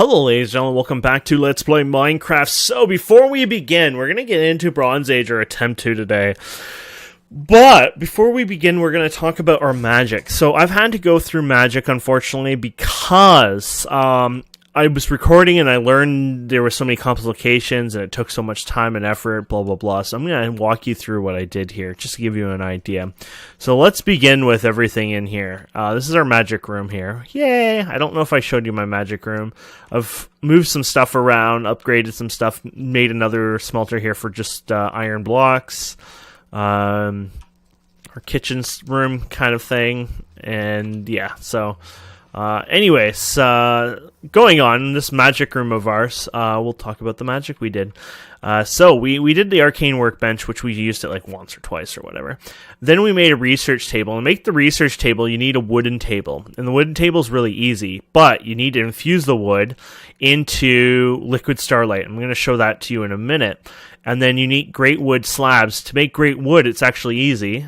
Hello ladies and gentlemen, welcome back to Let's Play Minecraft. So before we begin, we're going to get into Bronze Age, or attempt to today. But before we begin, we're going to talk about our magic. So I've had to go through magic, unfortunately, because I was recording and I learned there were so many complications and it took so much time and effort, blah, blah, blah. So I'm going to walk you through what I did here, just to give you an idea. So let's begin with everything in here. This is our magic room here. Yay! I don't know if I showed you my magic room. I've moved some stuff around, upgraded some stuff, made another smelter here for just iron blocks. Our kitchen room kind of thing. And yeah, so... anyways, going on, this magic room of ours, we'll talk about the magic we did. So we did the arcane workbench, which we used it like once or twice or whatever. Then we made a research table. And to make the research table, you need a wooden table. And the wooden table is really easy, but you need to infuse the wood into liquid starlight. I'm going to show that to you in a minute. And then you need great wood slabs. To make great wood, it's actually easy.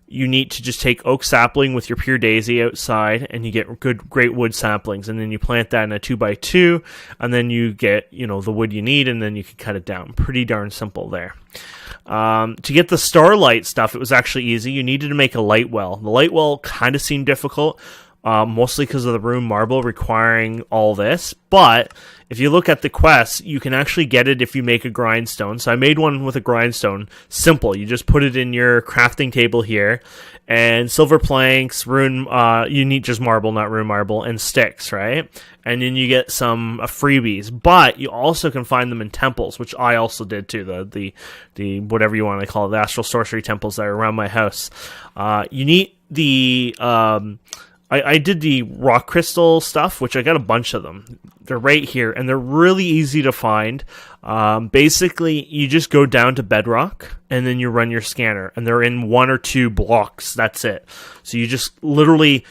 You need to just take oak sapling with your pure daisy outside, and you get great wood saplings, and then you plant that in a 2x2, and then you get, the wood you need, and then you can cut it down. Pretty darn simple there. To get the starlight stuff, it was actually easy. You needed to make a light well. The light well kind of seemed difficult, mostly because of the rune marble requiring all this, but if you look at the quests, you can actually get it if you make a grindstone. So I made one with a grindstone. Simple. You just put it in your crafting table here. And silver planks, rune, you need just marble, not rune marble, and sticks, right? And then you get some freebies. But you also can find them in temples, which I also did too. The whatever you want to call it, the astral sorcery temples that are around my house. You need the... I did the rock crystal stuff, which I got a bunch of them. They're right here, and they're really easy to find. Basically, you just go down to bedrock, and then you run your scanner, and they're in 1 or 2 blocks. That's it. So you just literally...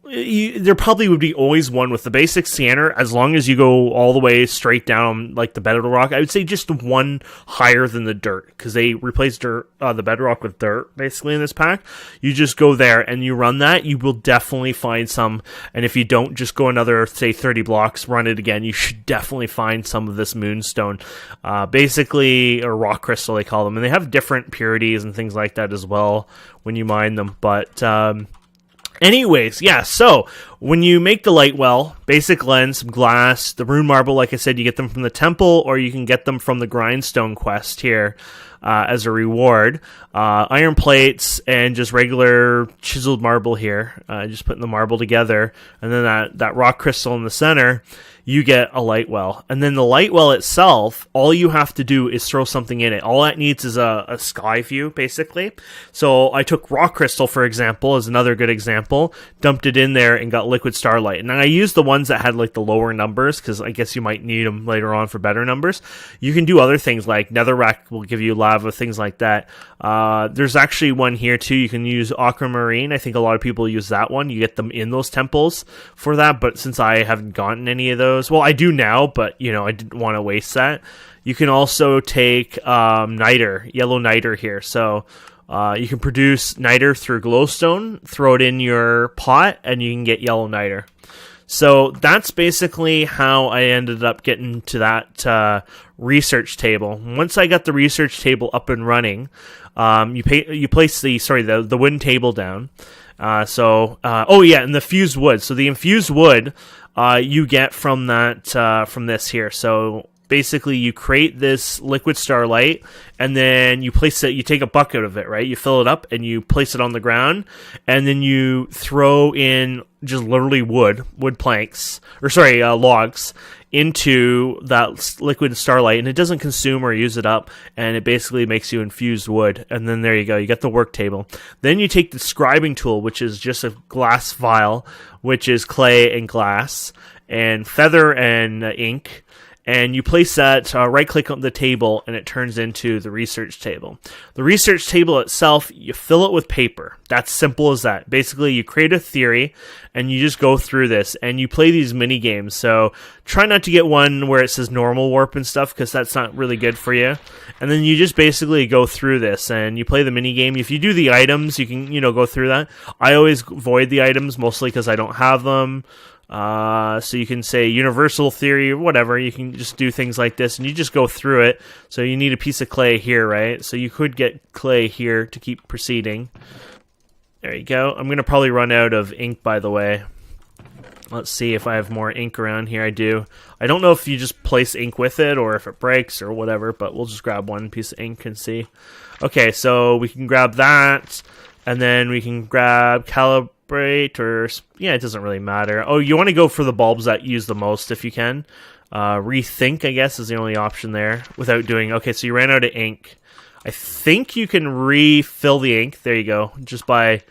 there probably would be always one with the basic scanner, as long as you go all the way straight down like the bedrock. I would say just one higher than the dirt, because they replaced the bedrock with dirt basically in this pack. You just go there and you run that, you will definitely find some. And if you don't, just go another, say, 30 blocks, run it again, you should definitely find some of this moonstone, basically, or rock crystal they call them, and they have different purities and things like that as well when you mine them. But anyways, yeah, so when you make the light well, basic lens, some glass, the rune marble, like I said, you get them from the temple, or you can get them from the grindstone quest here as a reward. Iron plates and just regular chiseled marble here, just putting the marble together, and then that rock crystal in the center, you get a light well. And then the light well itself, all you have to do is throw something in it. All that needs is a sky view, basically. So I took rock crystal, for example, as another good example, dumped it in there and got liquid starlight. And I used the ones that had like the lower numbers, because I guess you might need them later on for better numbers. You can do other things like netherrack will give you lava, things like that. There's actually one here too. You can use aquamarine. I think a lot of people use that one. You get them in those temples for that, but since I haven't gotten any of those, well, I do now, but I didn't want to waste that. You can also take niter, yellow niter here. So you can produce niter through glowstone, throw it in your pot, and you can get yellow niter. So that's basically how I ended up getting to that research table. Once I got the research table up and running, you place the wooden table down. And the fused wood. So the infused wood you get from from this here. So basically, you create this liquid starlight, and then you place it. You take a bucket of it, right? You fill it up, and you place it on the ground, and then you throw in just literally logs into that liquid starlight, and it doesn't consume or use it up, and it basically makes you infused wood. And then there you go, you get the work table. Then you take the scribing tool, which is just a glass vial, which is clay and glass and feather and ink, and you place that, right-click on the table, and it turns into the research table. The research table itself, you fill it with paper. That's simple as that. Basically, you create a theory, and you just go through this, and you play these mini-games. So try not to get one where it says normal warp and stuff, because that's not really good for you. And then you just basically go through this, and you play the mini-game. If you do the items, you can, go through that. I always avoid the items, mostly because I don't have them. So you can say universal theory or whatever. You can just do things like this, and you just go through it. So you need a piece of clay here, right? So you could get clay here to keep proceeding. There you go. I'm going to probably run out of ink, by the way. Let's see if I have more ink around here. I do. I don't know if you just place ink with it or if it breaks or whatever, but we'll just grab one piece of ink and see. Okay, so we can grab that, and then we can grab calibrate, or yeah, it doesn't really matter. Oh, you want to go for the bulbs that use the most if you can. Rethink, I guess, is the only option there without doing... Okay, so you ran out of ink. I think you can refill the ink. There you go, just by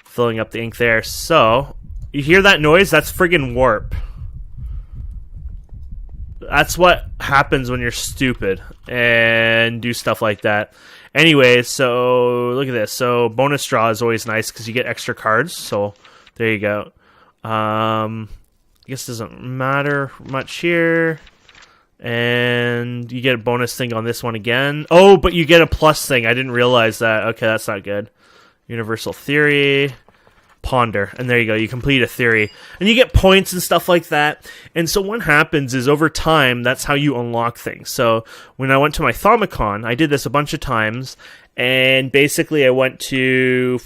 filling up the ink there. So... You hear that noise? That's friggin' warp. That's what happens when you're stupid and do stuff like that. Anyways, so look at this. So bonus draw is always nice because you get extra cards. So there you go. I guess it doesn't matter much here. And you get a bonus thing on this one again. Oh, but you get a plus thing. I didn't realize that. Okay, that's not good. Universal theory. Ponder, and there you go, you complete a theory, and you get points and stuff like that. And so what happens is over time, that's how you unlock things. So when I went to my Thomicon, I did this a bunch of times, and basically I went to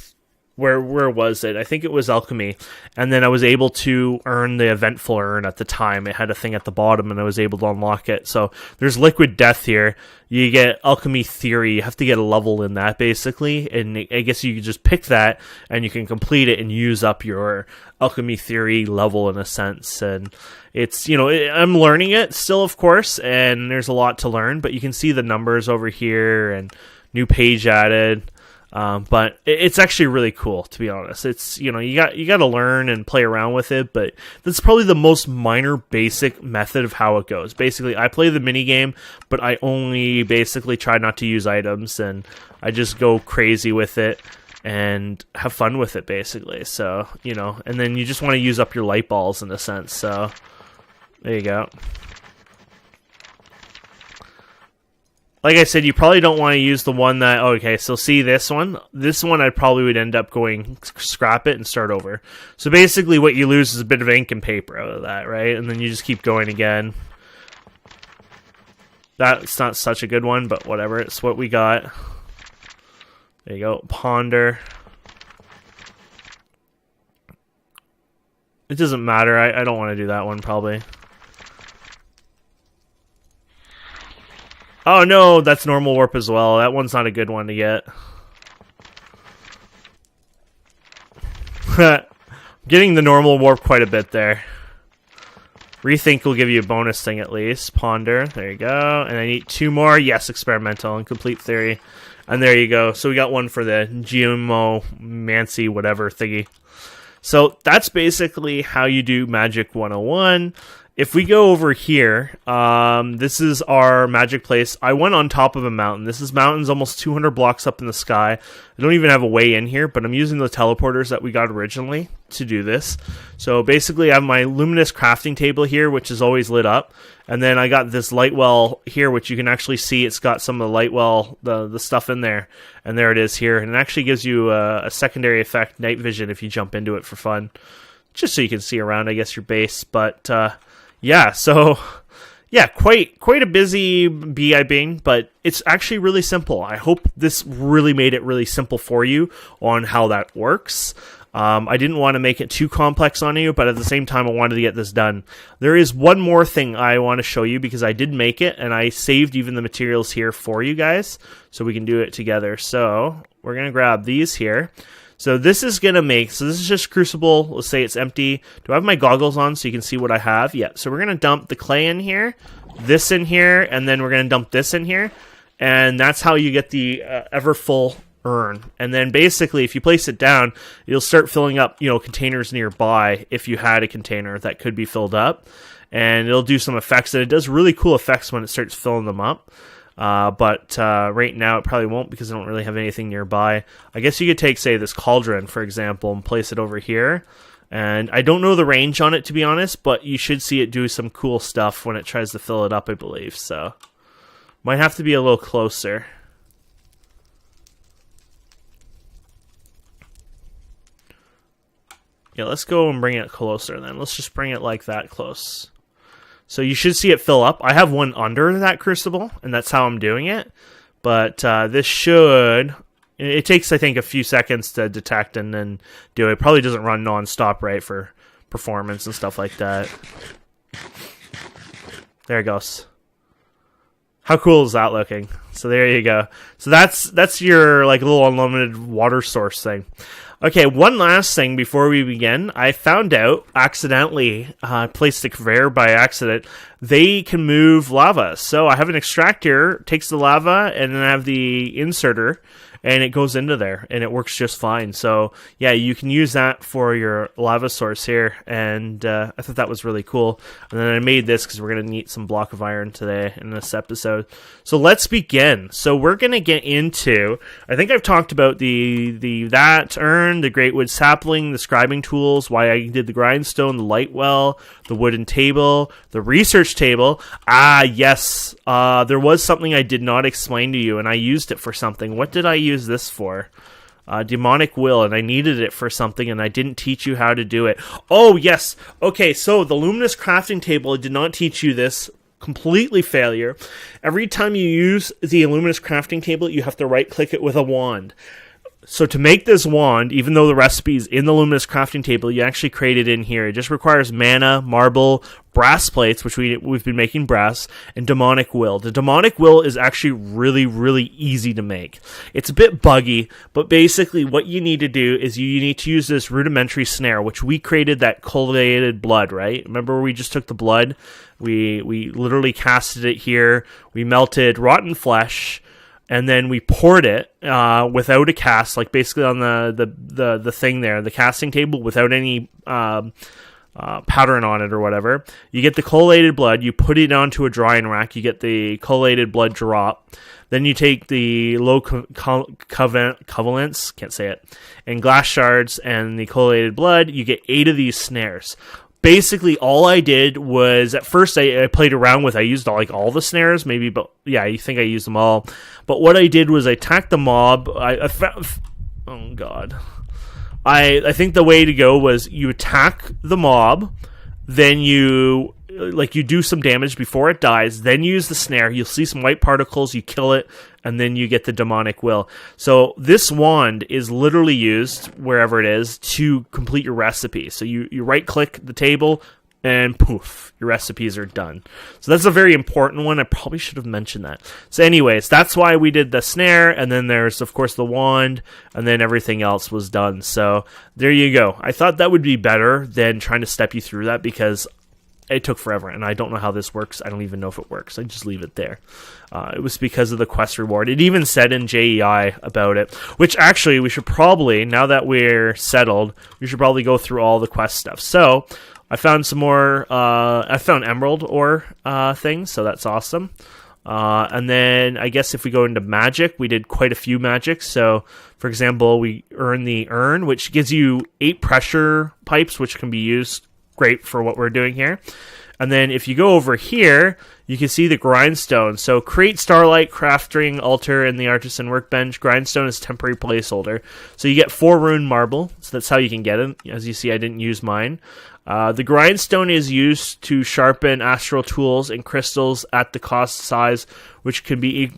where was it? I think it was alchemy, and then I was able to earn the eventful urn at the time. It had a thing at the bottom, and I was able to unlock it. So there's liquid death here. You get alchemy theory. You have to get a level in that basically, and I guess you can just pick that, and you can complete it and use up your alchemy theory level in a sense. And it's, you know, I'm learning it still, of course, and there's a lot to learn. But you can see the numbers over here and new page added. But it's actually really cool, to be honest. It's, you know, you got to learn and play around with it, but that's probably the most minor basic method of how it goes. Basically, I play the mini game, but I only basically try not to use items, and I just go crazy with it and have fun with it, basically. So, you know, and then you just want to use up your light balls in a sense. So there you go. Like I said, you probably don't want to use the one that... Oh, okay, so see this one? This one I probably would end up going scrap it and start over. So basically what you lose is a bit of ink and paper out of that, right? And then you just keep going again. That's not such a good one, but whatever. It's what we got. There you go. Ponder. It doesn't matter. I don't want to do that one, probably. Oh no, that's normal warp as well. That one's not a good one to get. Getting the normal warp quite a bit there. Rethink will give you a bonus thing at least. Ponder, there you go. And I need 2 more. Yes, experimental and complete theory. And there you go. So we got one for the geomancy whatever thingy. So that's basically how you do Magic 101. If we go over here, this is our magic place. I went on top of a mountain. This mountain's almost 200 blocks up in the sky. I don't even have a way in here, but I'm using the teleporters that we got originally to do this. So basically I have my luminous crafting table here, which is always lit up. And then I got this light well here, which you can actually see it's got some of the light well, the stuff in there. And there it is here. And it actually gives you a secondary effect, night vision, if you jump into it for fun. Just so you can see around, I guess, your base. But... yeah, so, yeah, quite a busy BI-bing, but it's actually really simple. I hope this really made it really simple for you on how that works. I didn't want to make it too complex on you, but at the same time, I wanted to get this done. There is one more thing I want to show you, because I did make it, and I saved even the materials here for you guys, so we can do it together. So, we're going to grab these here. So this is going to make, so this is just Crucible, let's say it's empty. Do I have my goggles on so you can see what I have? Yeah, so we're going to dump the clay in here, this in here, and then we're going to dump this in here. And that's how you get the ever full urn. And then basically, if you place it down, you'll start filling up, you know, containers nearby if you had a container that could be filled up. And it'll do some effects, and it does really cool effects when it starts filling them up. But right now it probably won't, because I don't really have anything nearby. I guess you could take, say, this cauldron, for example, and place it over here. And I don't know the range on it, to be honest, but you should see it do some cool stuff when it tries to fill it up, I believe. So, might have to be a little closer. Yeah, let's go and bring it closer then. Let's just bring it like that close. So you should see it fill up. I have one under that crucible, and that's how I'm doing it. But this should... It takes, I think, a few seconds to detect and then do it. It probably doesn't run non-stop, right, for performance and stuff like that. There it goes. How cool is that looking? So there you go. So that's your like little unlimited water source thing. Okay, one last thing before we begin. I found out accidentally, placed a conveyor by accident, they can move lava. So I have an extractor, takes the lava, and then I have the inserter, and it goes into there, and it works just fine. So, yeah, you can use that for your lava source here, and I thought that was really cool. And then I made this because we're going to need some block of iron today in this episode. So let's begin. So we're going to get into, I think I've talked about that urn, the great wood sapling, the scribing tools, why I did the grindstone, the light well, the wooden table, the research table. Ah, yes, there was something I did not explain to you, and I used it for something. What did I use this for? Demonic will, and I needed it for something, and I didn't teach you how to do it. Oh, yes. Okay, so the luminous crafting table, I did not teach you this. Completely failure. Every time you use the luminous crafting table, you have to right-click it with a wand. So to make this wand, even though the recipe is in the luminous crafting table, you actually create it in here. It just requires mana, marble, brass plates, which we've been making brass, and demonic will. The demonic will is actually really, really easy to make. It's a bit buggy, but basically what you need to do is you need to use this rudimentary snare, which we created that cultivated blood, right? Remember where we just took the blood? We literally casted it here. We melted rotten flesh, and then we poured it without a cast, like basically on the thing there, the casting table, without any pattern on it or whatever. You get the collated blood, you put it onto a drying rack, you get the collated blood drop. Then you take the low covalence, can't say it, and glass shards and the collated blood. You get 8 of these snares. Basically, all I did was, at first I played around with, I used all the snares, maybe, but yeah, I think I used them all. But what I did was I attacked the mob. I think the way to go was you attack the mob, then you do some damage before it dies, then you use the snare, you'll see some white particles, you kill it, and then you get the demonic will. So this wand is literally used, wherever it is, to complete your recipe. So you right-click the table, and poof, your recipes are done. So that's a very important one. I probably should have mentioned that. So anyways, that's why we did the snare, and then there's, of course, the wand, and then everything else was done. So there you go. I thought that would be better than trying to step you through that, because it took forever, and I don't know how this works. I don't even know if it works. I just leave it there. It was because of the quest reward. It even said in JEI about it, which actually we should probably, now that we're settled, we should probably go through all the quest stuff. So I found some more, I found emerald ore things, so that's awesome. And then I guess if we go into magic, we did quite a few magics. So, for example, we earned the urn, which gives you 8 pressure pipes, which can be used. Great for what we're doing here. And then if you go over here, you can see the grindstone. So create starlight, crafting altar, and the artisan workbench. Grindstone is temporary placeholder. So you get 4 rune marble. So that's how you can get it. As you see, I didn't use mine. The grindstone is used to sharpen astral tools and crystals at the cost size, which can be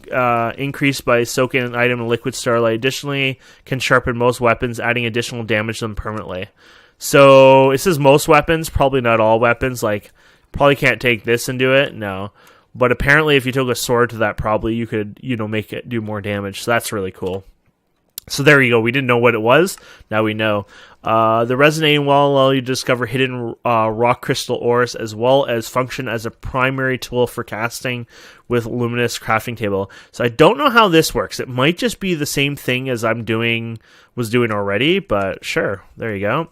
increased by soaking an item in liquid starlight. Additionally, can sharpen most weapons, adding additional damage to them permanently. So it says most weapons, probably not all weapons. Like, probably can't take this and do it. No. But apparently if you took a sword to that, probably you could, make it do more damage. So that's really cool. So there you go. We didn't know what it was. Now we know. The resonating wall will allow you to discover hidden rock crystal ores, as well as function as a primary tool for casting with luminous crafting table. So I don't know how this works. It might just be the same thing as was doing already, but sure. There you go.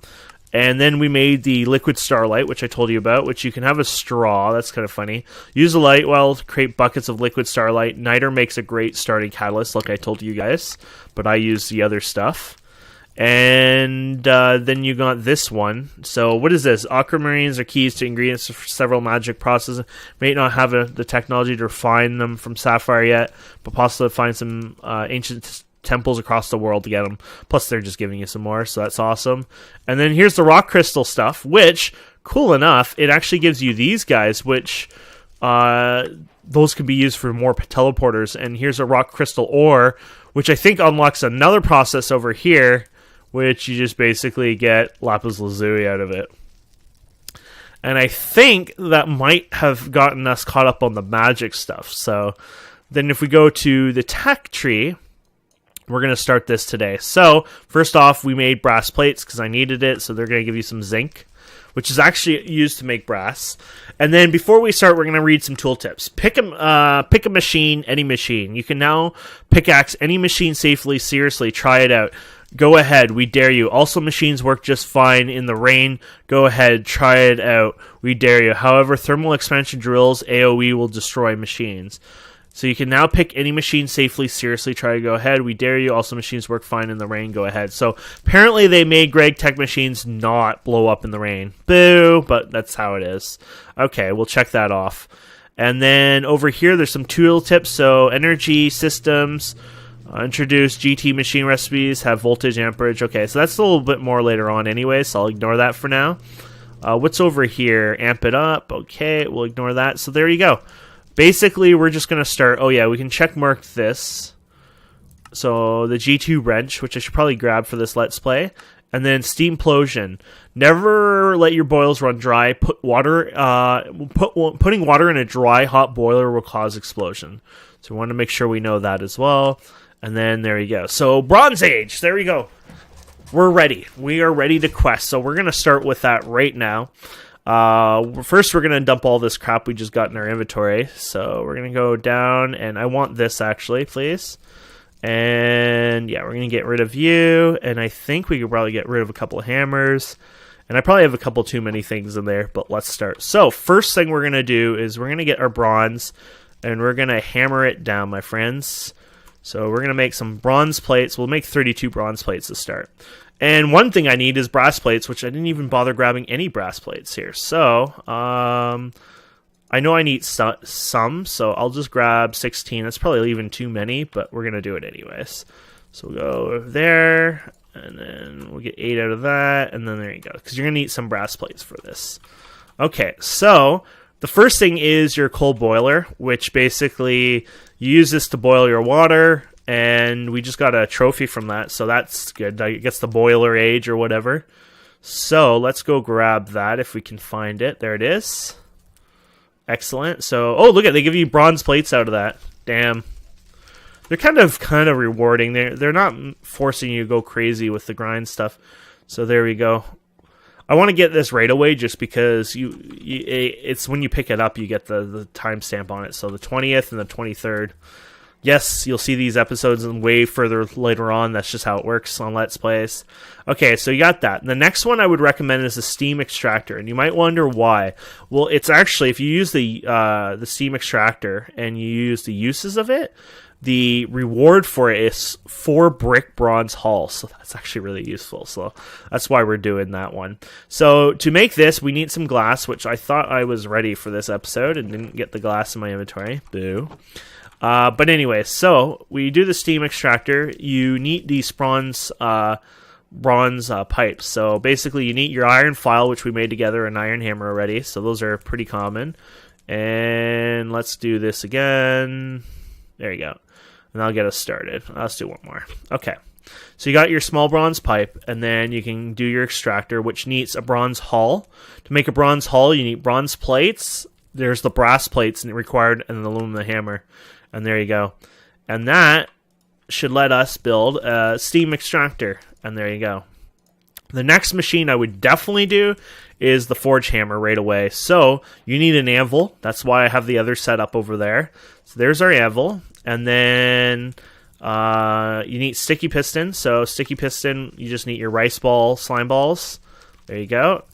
And then we made the liquid starlight, which I told you about, which you can have a straw. That's kind of funny. Use a light well to create buckets of liquid starlight. Niter makes a great starting catalyst, like I told you guys, but I use the other stuff. And then you got this one. So what is this? Aquamarines are keys to ingredients for several magic processes. May not have the technology to refine them from sapphire yet, but possibly find some ancient temples across the world to get them. Plus, they're just giving you some more, so that's awesome. And then here's the rock crystal stuff, which, cool enough, it actually gives you these guys, which those can be used for more teleporters. And here's a rock crystal ore, which I think unlocks another process over here, which you just basically get lapis lazuli out of it. And I think that might have gotten us caught up on the magic stuff. So then if we go to the tech tree, we're going to start this today. So first off, we made brass plates because I needed it. So they're going to give you some zinc, which is actually used to make brass. And then before we start, we're going to read some tooltips. Pick a machine, any machine. You can now pickaxe any machine safely. Seriously, try it out. Go ahead, we dare you. Also, machines work just fine in the rain. Go ahead, try it out. We dare you. However, thermal expansion drills, AoE, will destroy machines. So you can now pick any machine safely. Seriously, try to go ahead. We dare you. Also, machines work fine in the rain. Go ahead. So apparently they made Greg Tech machines not blow up in the rain. Boo, but that's how it is. Okay, we'll check that off. And then over here, there's some tool tips. So energy systems. Introduce GT machine recipes, have voltage, amperage. Okay, so that's a little bit more later on anyway, so I'll ignore that for now. What's over here? Amp it up. Okay, we'll ignore that. So there you go. Basically, we're just going to start. Oh, yeah, we can check mark this. So the G2 wrench, which I should probably grab for this Let's Play. And then Steamplosion. Never let your boils run dry. Putting water in a dry, hot boiler will cause explosion. So we want to make sure we know that as well. And then there you go. So Bronze Age, there we go. We're ready. We are ready to quest. So we're going to start with that right now. First, we're going to dump all this crap we just got in our inventory. So we're going to go down, and I want this actually, please. And yeah, we're going to get rid of you. And I think we could probably get rid of a couple of hammers. And I probably have a couple too many things in there, but let's start. So first thing we're going to do is we're going to get our bronze, and we're going to hammer it down, my friends. So we're going to make some bronze plates. We'll make 32 bronze plates to start. And one thing I need is brass plates, which I didn't even bother grabbing any brass plates here. So I know I need some, so I'll just grab 16. That's probably even too many, but we're going to do it anyways. So we'll go over there, and then we'll get 8 out of that, and then there you go. Because you're going to need some brass plates for this. Okay, so the first thing is your coal boiler, which basically you use this to boil your water, and we just got a trophy from that, so that's good. I guess the boiler age or whatever. So let's go grab that if we can find it. There it is. Excellent. So, oh, look at, they give you bronze plates out of that. Damn. They're kind of rewarding. They're not forcing you to go crazy with the grind stuff. So there we go. I want to get this right away just because it's when you pick it up you get the timestamp on it. So the 20th and the 23rd. Yes, you'll see these episodes way further later on. That's just how it works on Let's Plays. Okay, so you got that. The next one I would recommend is the Steam Extractor, and you might wonder why. Well, it's actually, if you use the Steam Extractor and you use the uses of it, the reward for it is 4 brick bronze hulls. So that's actually really useful. So that's why we're doing that one. So to make this, we need some glass, which I thought I was ready for this episode and didn't get the glass in my inventory. Boo. But anyway, so we do the Steam Extractor. You need these bronze pipes. So basically you need your iron file, which we made together, an iron hammer already. So those are pretty common. And let's do this again. There you go. And that'll get us started. Let's do one more. Okay. So you got your small bronze pipe, and then you can do your extractor, which needs a bronze hull. To make a bronze hull, you need bronze plates. There's the brass plates required, and an aluminum hammer. And there you go. And that should let us build a steam extractor. And there you go. The next machine I would definitely do is the forge hammer right away. So you need an anvil. That's why I have the other setup over there. So there's our anvil. And then you need sticky piston. So sticky piston, you just need your rice ball, slime balls. There you go.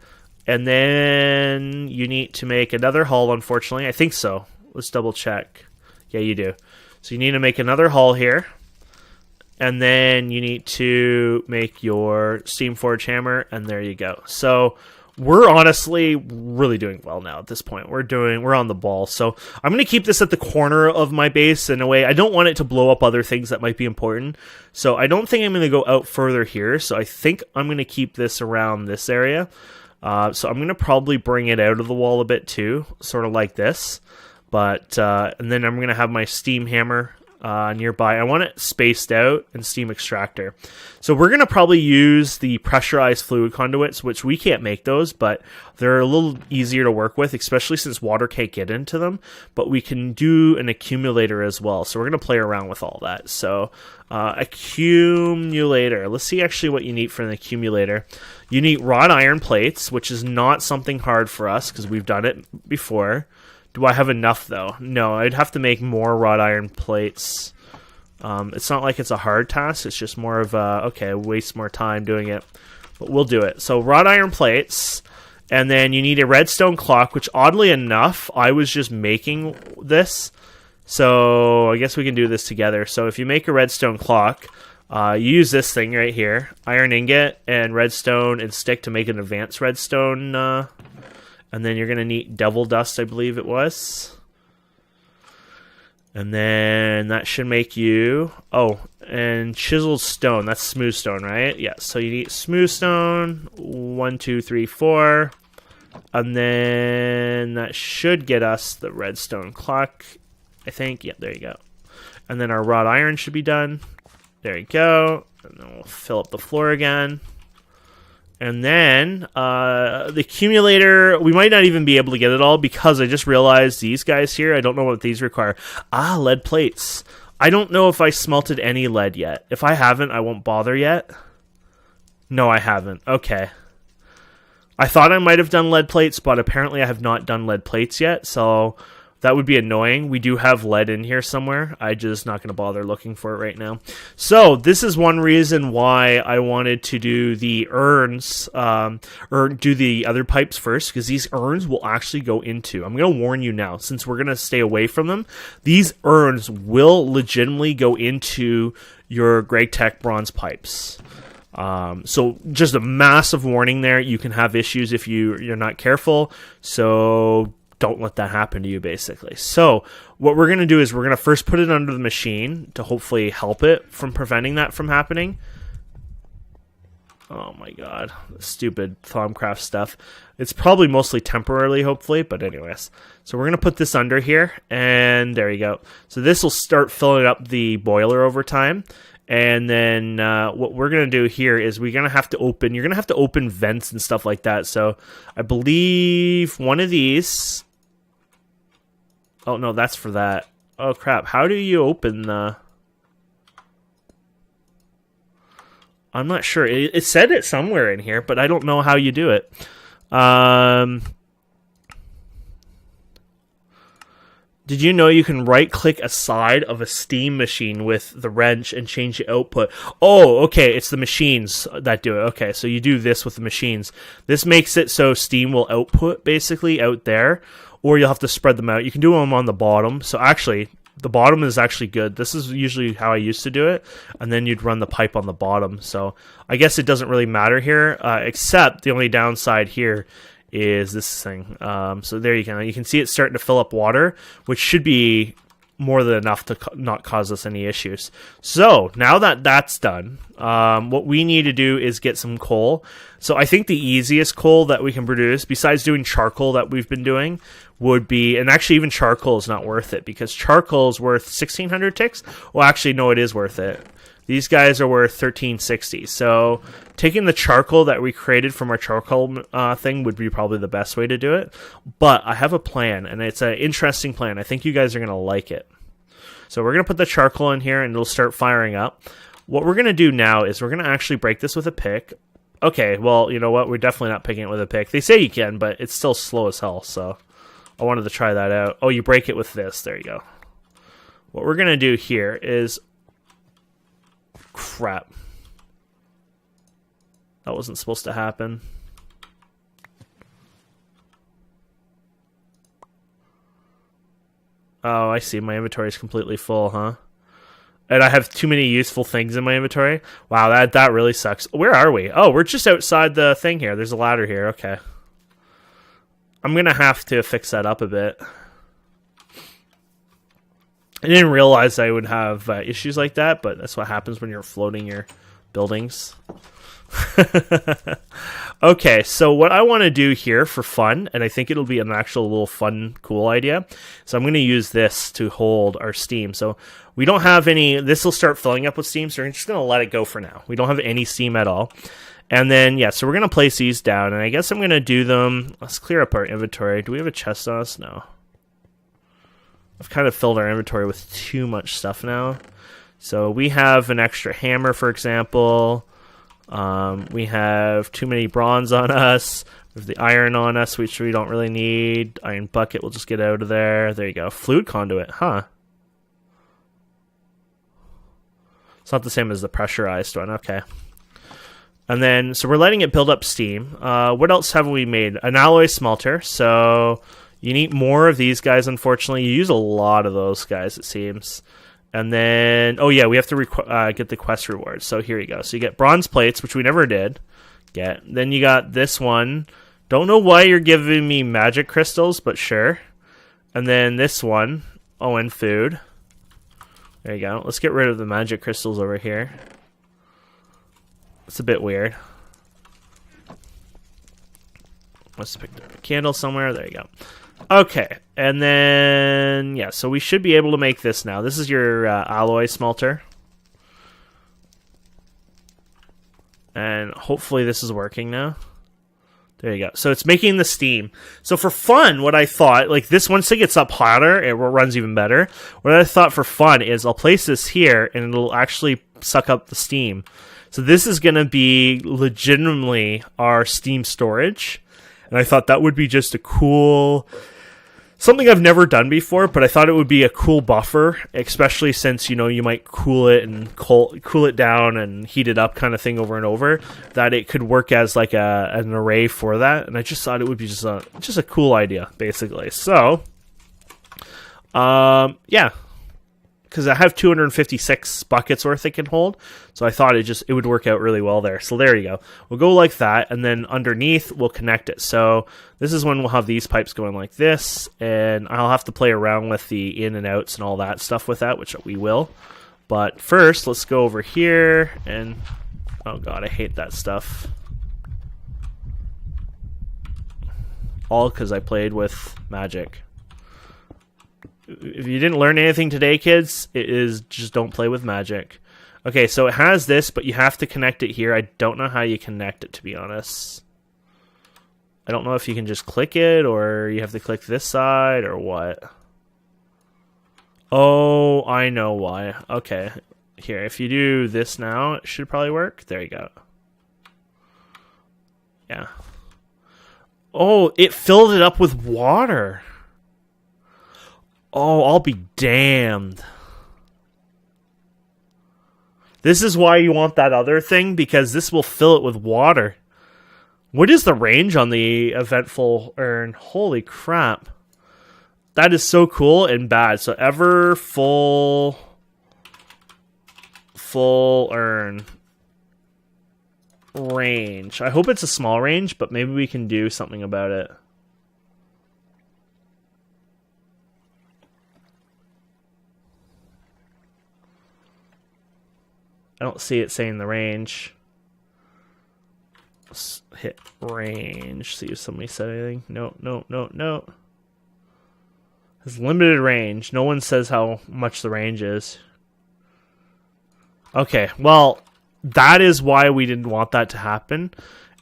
And then you need to make another hull, unfortunately. I think so. Let's double check. Yeah, you do. So you need to make another hull here. And then you need to make your steam forge hammer. And there you go. So we're honestly really doing well now at this point. We're on the ball. So I'm going to keep this at the corner of my base in a way. I don't want it to blow up other things that might be important. So I don't think I'm going to go out further here. So I think I'm going to keep this around this area. So I'm going to probably bring it out of the wall a bit too, sort of like this. But, and then I'm going to have my steam hammer nearby. I want it spaced out, and steam extractor. So we're going to probably use the pressurized fluid conduits, which we can't make those, but they're a little easier to work with, especially since water can't get into them. But we can do an accumulator as well. So we're going to play around with all that. So accumulator. Let's see actually what you need for an accumulator. You need wrought iron plates, which is not something hard for us because we've done it before. Do I have enough, though? No, I'd have to make more wrought iron plates. It's not like it's a hard task. It's just more of a, okay, waste more time doing it. But we'll do it. So wrought iron plates. And then you need a redstone clock, which oddly enough, I was just making this. So I guess we can do this together. So if you make a redstone clock, you use this thing right here. Iron ingot and redstone and stick to make an advanced redstone and then you're going to need devil dust, I believe it was. And then that should make you... Oh, and chiseled stone. That's smooth stone, right? Yeah, so you need smooth stone. 1, 2, 3, 4. And then that should get us the redstone clock, I think. Yeah, there you go. And then our wrought iron should be done. There you go. And then we'll fill up the floor again. And then the accumulator, we might not even be able to get it all because I just realized these guys here, I don't know what these require. Ah, lead plates. I don't know if I smelted any lead yet. If I haven't, I won't bother yet. No, I haven't. Okay. I thought I might have done lead plates, but apparently I have not done lead plates yet, so that would be annoying. We do have lead in here somewhere. I'm just not going to bother looking for it right now. So this is one reason why I wanted to do the urns, or do the other pipes first, because these urns will actually go into, I'm going to warn you now, since we're going to stay away from them, these urns will legitimately go into your Greg Tech bronze pipes. So just a massive warning there. You can have issues if you're not careful. So don't let that happen to you, basically. So what we're going to do is we're going to first put it under the machine to hopefully help it from preventing that from happening. Oh my god, stupid Thaumcraft stuff. It's probably mostly temporarily, hopefully, but anyways. So we're going to put this under here, and there you go. So this will start filling up the boiler over time. And then what we're going to do here is you're going to have to open vents and stuff like that. So I believe one of these... Oh, no, that's for that. Oh, crap. How do you open the... I'm not sure. It said it somewhere in here, but I don't know how you do it. Did you know you can right-click a side of a steam machine with the wrench and change the output? Oh, okay, it's the machines that do it. Okay, so you do this with the machines. This makes it so steam will output, basically, out there, or you'll have to spread them out. You can do them on the bottom. So actually, the bottom is actually good. This is usually how I used to do it, and then you'd run the pipe on the bottom. So I guess it doesn't really matter here, except the only downside here is this thing. So there you can see it starting to fill up water, which should be more than enough to not cause us any issues. So now that that's done, what we need to do is get some coal. So I think the easiest coal that we can produce, besides doing charcoal that we've been doing, would be, and actually even charcoal is not worth it, because charcoal is worth 1,600 ticks. Well, actually, no, it is worth it. These guys are worth 1360. So taking the charcoal that we created from our charcoal thing would be probably the best way to do it. But I have a plan, and it's an interesting plan. I think you guys are going to like it. So we're going to put the charcoal in here, and it'll start firing up. What we're going to do now is we're going to actually break this with a pick. Okay, well, you know what? We're definitely not picking it with a pick. They say you can, but it's still slow as hell, so I wanted to try that out. Oh, you break it with this. There you go. What we're going to do here is... Crap. That wasn't supposed to happen. Oh, I see. My inventory is completely full, huh? And I have too many useful things in my inventory. Wow, that really sucks. Where are we? Oh, we're just outside the thing here. There's a ladder here. Okay. I'm going to have to fix that up a bit. I didn't realize I would have issues like that, but that's what happens when you're floating your buildings. Okay, so what I want to do here for fun, and I think it'll be an actual little fun, cool idea, so I'm going to use this to hold our steam. So we don't have any, this will start filling up with steam, so we're just going to let it go for now. We don't have any steam at all. And then, yeah, so we're going to place these down, and I guess I'm going to do them, let's clear up our inventory. Do we have a chest on us? No. I've kind of filled our inventory with too much stuff now. So we have an extra hammer, for example. We have too many bronze on us. We have the iron on us, which we don't really need. Iron bucket, we'll just get out of there. There you go. Fluid conduit, huh? It's not the same as the pressurized one. Okay. And then, so we're letting it build up steam. What else have we made? An alloy smelter. So you need more of these guys, unfortunately. You use a lot of those guys, it seems. And then, oh yeah, we have to get the quest rewards. So here you go. So you get bronze plates, which we never did get. Then you got this one. Don't know why you're giving me magic crystals, but sure. And then this one. Oh, and food. There you go. Let's get rid of the magic crystals over here. It's a bit weird. Let's pick up a candle somewhere. There you go. Okay, and then, yeah, so we should be able to make this now. This is your alloy smelter. And hopefully this is working now. There you go. So it's making the steam. So for fun, what I thought, like this, once it gets up hotter, it runs even better. What I thought for fun is I'll place this here, and it'll actually suck up the steam. So this is going to be legitimately our steam storage. And I thought that would be just a cool, something I've never done before, but I thought it would be a cool buffer, especially since, you know, you might cool it and cool it down and heat it up kind of thing over and over, that it could work as like an array for that. And I just thought it would be just a cool idea, basically. So, yeah. Because I have 256 buckets worth it can hold, so I thought it would work out really well there. So there you go. We'll go like that, and then underneath we'll connect it. So this is when we'll have these pipes going like this, and I'll have to play around with the in and outs and all that stuff with that, which we will. But first, let's go over here, and oh god, I hate that stuff. All because I played with magic. If you didn't learn anything today, kids, it is just don't play with magic. Okay, so it has this, but you have to connect it here. I don't know how you connect it, to be honest. I don't know if you can just click it, or you have to click this side, or what. Oh, I know why. Okay, here, if you do this now, it should probably work. There you go. Yeah. Oh, it filled it up with water. Oh, I'll be damned. This is why you want that other thing, because this will fill it with water. What is the range on the eventful urn? Holy crap. That is so cool and bad. So ever full urn range. I hope it's a small range, but maybe we can do something about it. I don't see it saying the range. Let's hit range. See if somebody said anything. No. It's limited range. No one says how much the range is. Okay, well, that is why we didn't want that to happen.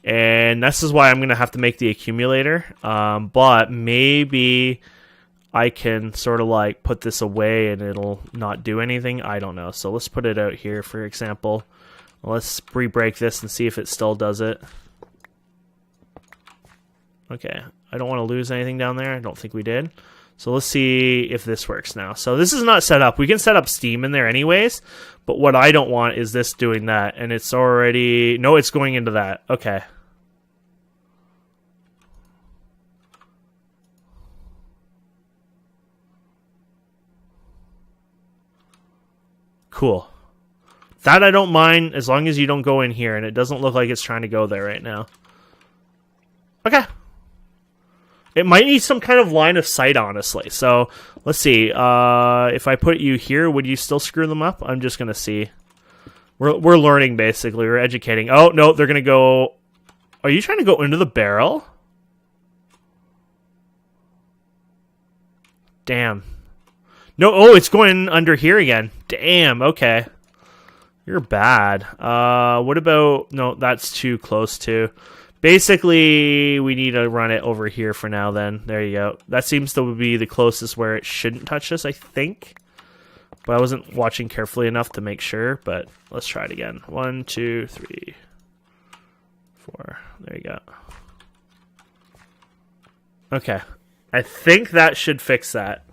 And this is why I'm going to have to make the accumulator. But maybe I can sort of like put this away and it'll not do anything. I don't know. So let's put it out here, for example. Let's re-break this and see if it still does it. Okay. I don't want to lose anything down there. I don't think we did. So let's see if this works now. So this is not set up. We can set up Steam in there anyways. But what I don't want is this doing that. And it's already... No, it's going into that. Okay. Cool. That I don't mind as long as you don't go in here, and it doesn't look like it's trying to go there right now. Okay. It might need some kind of line of sight, honestly. So let's see. If I put you here, would you still screw them up? I'm just gonna see. We're learning, basically. We're educating. Oh no, they're gonna go. Are you trying to go into the barrel? Damn. No, oh, it's going under here again. Damn, okay. You're bad. What about... No, that's too close to... Basically, we need to run it over here for now then. There you go. That seems to be the closest where it shouldn't touch us, I think. But I wasn't watching carefully enough to make sure, but let's try it again. 1, 2, 3, 4. There you go. Okay. I think that should fix that.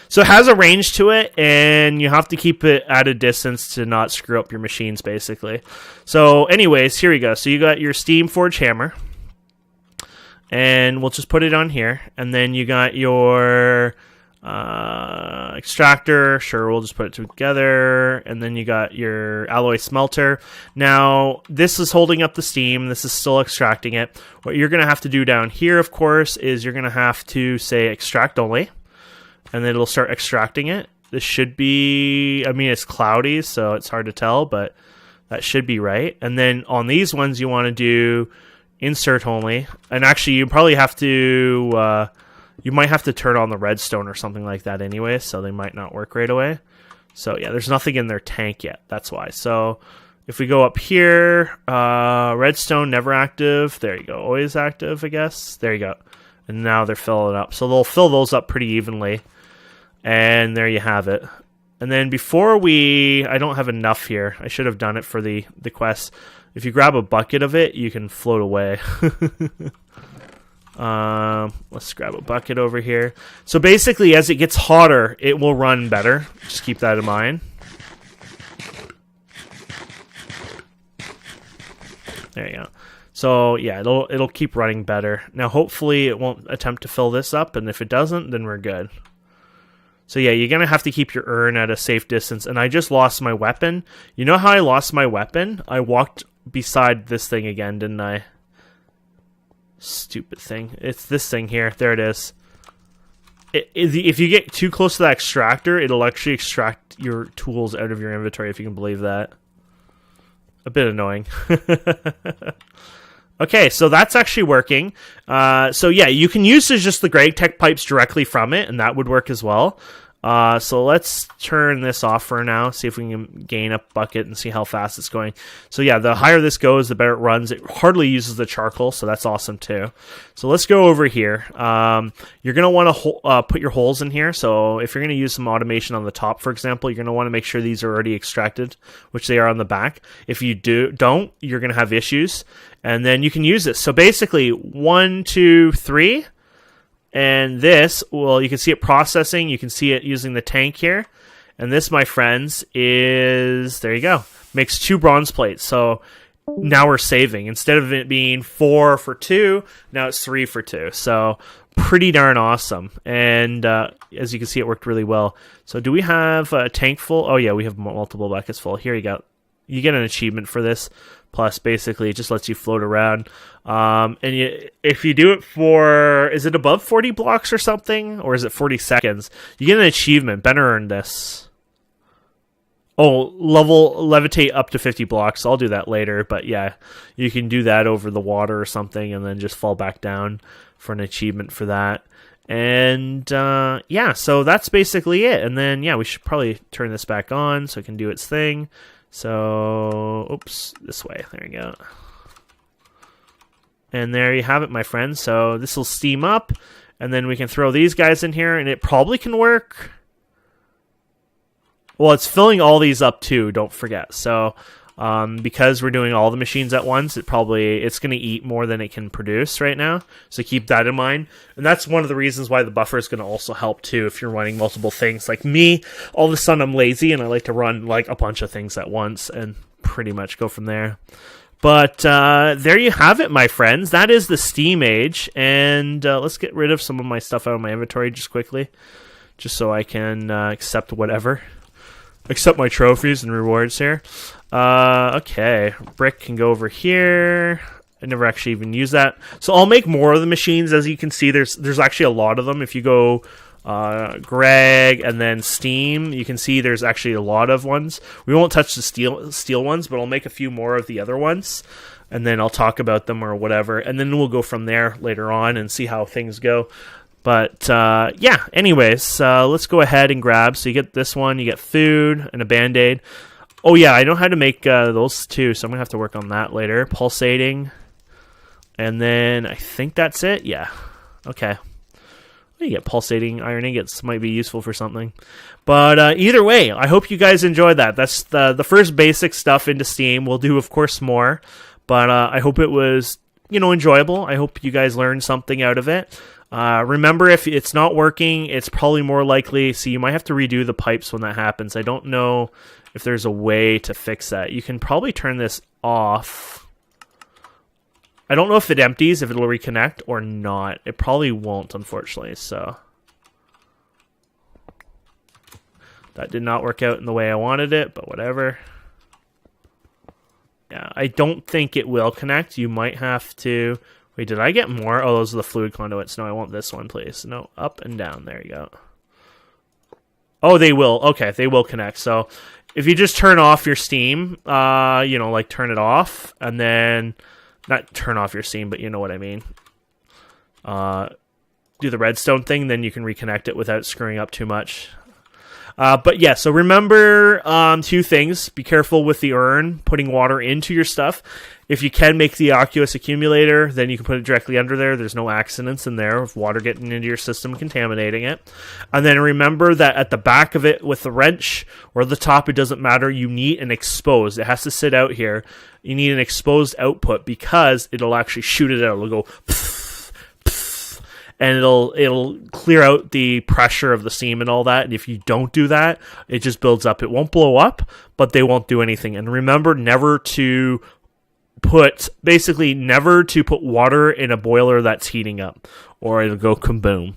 So it has a range to it, and you have to keep it at a distance to not screw up your machines, basically. So anyways, here we go. So you got your Steam Forge Hammer, and we'll just put it on here. And then you got your extractor. Sure, we'll just put it together. And then you got your alloy smelter. Now, this is holding up the steam. This is still extracting it. What you're going to have to do down here, of course, is you're going to have to say extract only. And then it'll start extracting it. This should be, I mean, it's cloudy, so it's hard to tell, but that should be right. And then on these ones, you want to do insert only. And actually, you probably have to, you might have to turn on the redstone or something like that anyway, so they might not work right away. So yeah, there's nothing in their tank yet. That's why. So if we go up here, redstone never active. There you go. Always active, I guess. There you go. And now they're filling up. So they'll fill those up pretty evenly. And there you have it. And then before I don't have enough here. I should have done it for the quest. If you grab a bucket of it, you can float away. Let's grab a bucket over here. So basically, as it gets hotter, it will run better. Just keep that in mind. There you go. So yeah, it'll keep running better. Now hopefully it won't attempt to fill this up, and if it doesn't, then we're good. So yeah, you're gonna have to keep your urn at a safe distance. And I just lost my weapon. You know how I lost my weapon? I walked beside this thing again, didn't I? Stupid thing. It's this thing here. There it is. If you get too close to that extractor, it'll actually extract your tools out of your inventory, if you can believe that. A bit annoying. Okay, so that's actually working. So yeah, you can use just the Tech pipes directly from it, and that would work as well. So let's turn this off for now, see if we can gain a bucket and see how fast it's going. So yeah, the higher this goes, the better it runs. It hardly uses the charcoal, so that's awesome too. So let's go over here. You're going to want to put your holes in here. So if you're going to use some automation on the top, for example, you're going to want to make sure these are already extracted, which they are on the back. If you don't, you're going to have issues. And then you can use this. So basically, 1, 2, 3. And this, well, you can see it processing. You can see it using the tank here. And this, my friends, is, there you go, makes 2 bronze plates. So now we're saving. Instead of it being 4 for 2, now it's 3 for 2. So pretty darn awesome. And as you can see, it worked really well. So do we have a tank full? Oh, yeah, we have multiple buckets full. Here you go. You get an achievement for this. Plus, basically, it just lets you float around. And if you do it for, is it above 40 blocks or something? Or is it 40 seconds? You get an achievement. Ben earned this. Oh, levitate up to 50 blocks. I'll do that later. But yeah, you can do that over the water or something and then just fall back down for an achievement for that. And yeah, so that's basically it. And then, yeah, we should probably turn this back on so it can do its thing. So, oops, this way. There you go. And there you have it, my friends. So this will steam up, and then we can throw these guys in here, and it probably can work. Well, it's filling all these up too, don't forget. So because we're doing all the machines at once, it's going to eat more than it can produce right now. So keep that in mind. And that's one of the reasons why the buffer is going to also help too if you're running multiple things. Like me, all of a sudden I'm lazy and I like to run like a bunch of things at once and pretty much go from there. But there you have it, my friends. That is the Steam Age. And let's get rid of some of my stuff out of my inventory just quickly. Just so I can accept whatever. Accept my trophies and rewards here. Okay, brick can go over here, I never actually even use that. So I'll make more of the machines. As you can see, there's actually a lot of them. If you go Greg and then Steam, you can see there's actually a lot of ones. We won't touch the steel ones, but I'll make a few more of the other ones, and then I'll talk about them or whatever, and then we'll go from there later on and see how things go. But yeah, anyways, let's go ahead and grab. So you get this one, you get food and a band-aid. Oh yeah, I know how to make those too, so I'm gonna have to work on that later. Pulsating, and then I think that's it. Yeah, okay. You get pulsating iron ingots, might be useful for something. But either way, I hope you guys enjoyed that. That's the first basic stuff into Steam. We'll do, of course, more. But I hope it was, enjoyable. I hope you guys learned something out of it. Remember, if it's not working, it's probably more likely. So you might have to redo the pipes when that happens. I don't know if there's a way to fix that. You can probably turn this off. I don't know if it empties, if it'll reconnect or not. It probably won't, unfortunately, so. That did not work out in the way I wanted it, but whatever. Yeah, I don't think it will connect. You might have to... Wait, did I get more? Oh, those are the fluid conduits. No, I want this one, please. No, up and down. There you go. Oh, they will. Okay, they will connect. So, if you just turn off your Steam, like turn it off, and then... Not turn off your Steam, but you know what I mean. Do the redstone thing, then you can reconnect it without screwing up too much. But yeah, so remember two things. Be careful with the urn, putting water into your stuff. If you can make the Oculus accumulator, then you can put it directly under there. There's no accidents in there of water getting into your system, contaminating it. And then remember that at the back of it with the wrench or the top, it doesn't matter. You need an exposed. It has to sit out here. You need an exposed output because it'll actually shoot it out. It'll go and it'll clear out the pressure of the steam and all that. And if you don't do that, it just builds up. It won't blow up, but they won't do anything. And remember never to put water in a boiler that's heating up, or it'll go kaboom.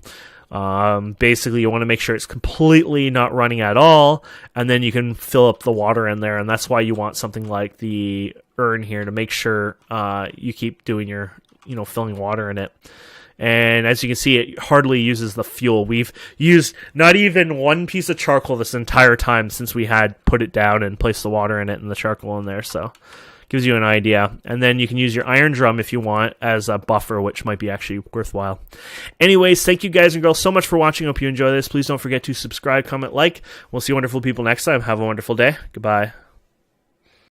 Basically, you want to make sure it's completely not running at all, and then you can fill up the water in there. And that's why you want something like the urn here to make sure you keep doing your, filling water in it. And as you can see, it hardly uses the fuel. We've used not even one piece of charcoal this entire time since we had put it down and placed the water in it and the charcoal in there. So gives you an idea. And then you can use your iron drum if you want as a buffer, which might be actually worthwhile. Anyways, thank you guys and girls so much for watching. Hope you enjoy this. Please don't forget to subscribe, comment, like. We'll see wonderful people next time. Have a wonderful day. Goodbye.